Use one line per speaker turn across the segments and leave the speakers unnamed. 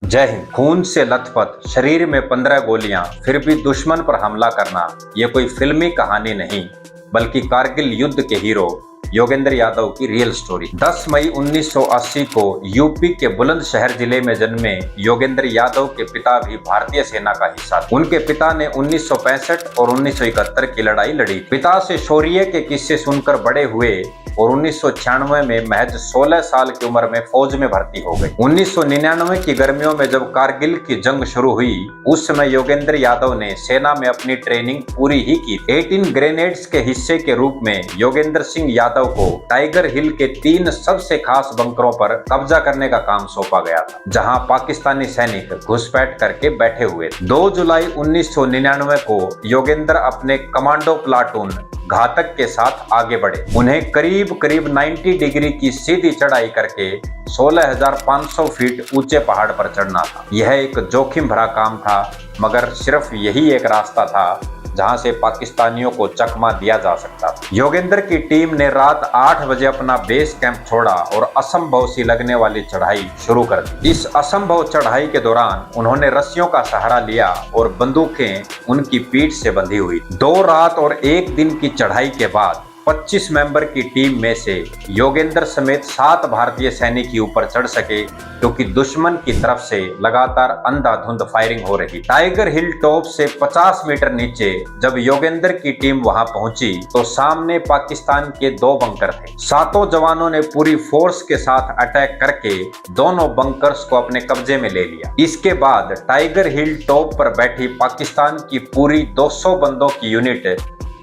जय हिंद। खून से लथपथ शरीर में 15 गोलियां, फिर भी दुश्मन पर हमला करना, ये कोई फिल्मी कहानी नहीं बल्कि कारगिल युद्ध के हीरो योगेंद्र यादव की रियल स्टोरी। 10 मई 1980 को यूपी के बुलंदशहर जिले में जन्मे योगेंद्र यादव के पिता भी भारतीय सेना का हिस्सा थे। उनके पिता ने 1965 और 1971 की लड़ाई लड़ी। पिता से शौर्य के किस्से सुनकर बड़े हुए और 1996 में महज 16 साल की उम्र में फौज में भर्ती हो गए। 1999 की गर्मियों में जब कारगिल की जंग शुरू हुई, उस समय योगेंद्र यादव ने सेना में अपनी ट्रेनिंग पूरी ही की। 18 ग्रेनेड्स के हिस्से के रूप में योगेंद्र सिंह यादव को टाइगर हिल के 3 सबसे खास बंकरों पर कब्जा करने का काम सौंपा गया था, जहां पाकिस्तानी सैनिक घुसपैठ करके बैठे हुए थे। 2 जुलाई 1999 को योगेंद्र अपने कमांडो प्लाटून घातक के साथ आगे बढ़े। उन्हें करीब 90 डिग्री की सीधी चढ़ाई करके 16,500 फीट ऊंचे पहाड़ पर चढ़ना था। यह एक जोखिम भरा काम था, मगर सिर्फ यही एक रास्ता था जहां से पाकिस्तानियों को चकमा दिया जा सकता था। योगेंद्र की टीम ने रात 8 बजे अपना बेस कैंप छोड़ा और असंभव सी लगने वाली चढ़ाई शुरू कर दी। इस असंभव चढ़ाई के दौरान उन्होंने रस्सियों का सहारा लिया और बंदूकें उनकी पीठ से बंधी हुई। 2 रात और 1 दिन की चढ़ाई के बाद 25 मेंबर की टीम में से योगेंद्र समेत 7 भारतीय सैनिक ही ऊपर चढ़ सके, क्योंकि दुश्मन की तरफ से लगातार अंधाधुंध फायरिंग हो रही। टाइगर हिल टॉप से 50 मीटर नीचे जब योगेंद्र की टीम वहां पहुंची तो सामने पाकिस्तान के 2 बंकर थे। 7 जवानों ने पूरी फोर्स के साथ अटैक करके दोनों बंकर्स को अपने कब्जे में ले लिया। इसके बाद टाइगर हिल टॉप पर बैठी पाकिस्तान की पूरी 200 बंदों की यूनिट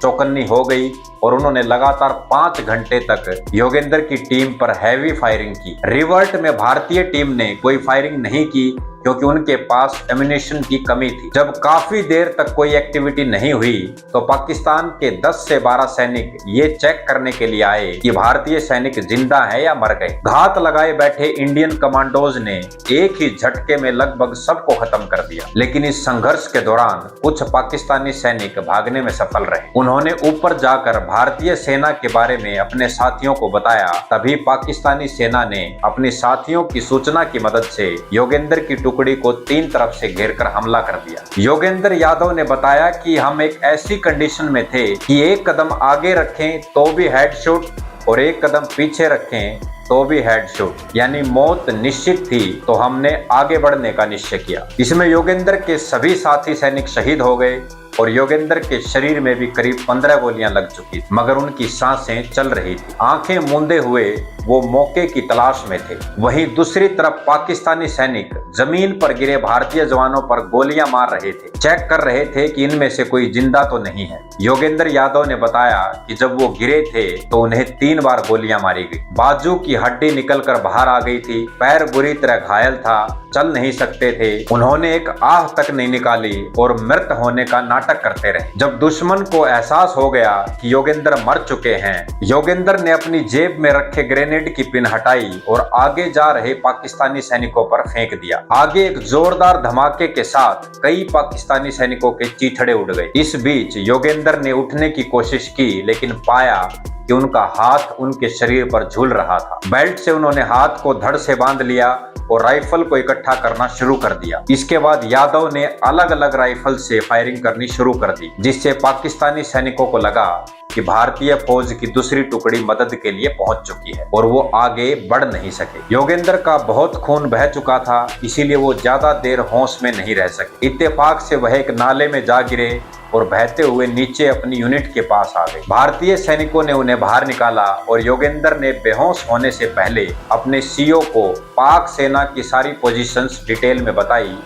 चौकन्नी हो गई और उन्होंने लगातार 5 घंटे तक योगेंद्र की टीम पर हैवी फायरिंग की। रिवर्ट में भारतीय टीम ने कोई फायरिंग नहीं की क्योंकि उनके पास एम्यूनिशन की कमी थी। जब काफी देर तक कोई एक्टिविटी नहीं हुई तो पाकिस्तान के 10 से 12 सैनिक ये चेक करने के लिए आए कि भारतीय सैनिक जिंदा है या मर गए। घात लगाए बैठे इंडियन कमांडोज ने एक ही झटके में लगभग सबको खत्म कर दिया। लेकिन इस संघर्ष के दौरान कुछ पाकिस्तानी सैनिक भागने में सफल रहे। उन्होंने ऊपर जाकर भारतीय सेना के बारे में अपने साथियों को बताया। तभी पाकिस्तानी सेना ने अपनी साथियों की सूचना की मदद से योगेंद्र की टुकड़ी को 3 तरफ से घेरकर हमला कर दिया। योगेंद्र यादव ने बताया कि हम एक ऐसी कंडीशन में थे कि 1 कदम आगे रखें तो भी हेडशॉट और 1 कदम पीछे रखें तो भी हेडशॉट, यानी मौत निश्चित थी। तो हमने आगे बढ़ने का निश्चय किया। इसमें योगेंद्र के सभी साथी सैनिक शहीद हो गए और योगेंद्र के शरीर में भी करीब 15 गोलियां लग चुकी थी, मगर उनकी सांसें चल रही थी। आंखें मूंदे हुए वो मौके की तलाश में थे। वहीं दूसरी तरफ पाकिस्तानी सैनिक जमीन पर गिरे भारतीय जवानों पर गोलियां मार रहे थे, चेक कर रहे थे कि इनमें से कोई जिंदा तो नहीं है। योगेंद्र यादव ने बताया कि जब वो गिरे थे तो उन्हें 3 बार गोलियां मारी गई। बाजू की हड्डी निकलकर बाहर आ गई थी, पैर बुरी तरह घायल था, चल नहीं सकते थे। उन्होंने एक आह तक नहीं निकाली और मृत होने का नाटक करते रहे। जब दुश्मन को एहसास हो गया कि योगेंद्र मर चुके हैं, योगेंद्र ने अपनी जेब में रखे ग्रेनेड की पिन हटाई और आगे जा रहे पाकिस्तानी सैनिकों पर फेंक दिया। आगे एक जोरदार धमाके के साथ कई पाकिस्तानी सैनिकों के चीथड़े उड़ गए। इस बीच योगेंद्र ने उठने की कोशिश की, लेकिन पाया कि उनका हाथ उनके शरीर पर झूल रहा था। बेल्ट से उन्होंने हाथ को धड़ से बांध लिया और राइफल को इकट्ठा करना शुरू कर दिया। इसके बाद यादव ने अलग अलग राइफल से फायरिंग करनी शुरू कर दी, जिससे पाकिस्तानी सैनिकों को लगा कि भारतीय फौज की दूसरी टुकड़ी मदद के लिए पहुंच चुकी है और वो आगे बढ़ नहीं सके। योगेंद्र का बहुत खून बह चुका था, इसीलिए वो ज्यादा देर होश में नहीं रह सके। इत्तेफाक से वह एक नाले में जा गिरे और बहते हुए नीचे अपनी यूनिट के पास आ गए। भारतीय सैनिकों ने उन्हें बाहर निकाला और योगेंद्र ने बेहोश होने से पहले अपने सीओ को पाक सेना की सारी पोजीशंस डिटेल में बताई,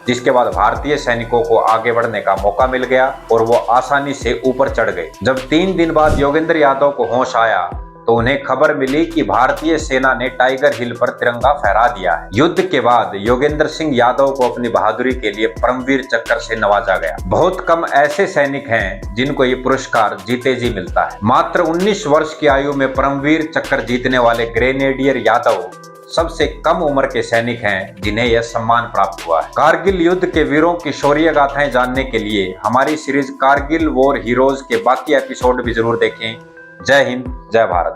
जिसके बाद भारतीय सैनिकों को आगे बढ़ने का मौका मिल गया और वो आसानी से ऊपर चढ़ गए। जब 3 दिन बाद योगेंद्र यादव को होश आया तो उन्हें खबर मिली कि भारतीय सेना ने टाइगर हिल पर तिरंगा फहरा दिया है। युद्ध के बाद योगेंद्र सिंह यादव को अपनी बहादुरी के लिए परमवीर चक्र से नवाजा गया। बहुत कम ऐसे सैनिक हैं जिनको ये पुरस्कार जीते जी मिलता है। मात्र 19 वर्ष की आयु में परमवीर चक्र जीतने वाले ग्रेनेडियर यादव सबसे कम उम्र के सैनिक हैं जिन्हें यह सम्मान प्राप्त हुआ है। कारगिल युद्ध के वीरों की शौर्य गाथाएं जानने के लिए हमारी सीरीज कारगिल वॉर हीरोज के बाकी एपिसोड भी जरूर देखें। जय हिंद, जय भारत।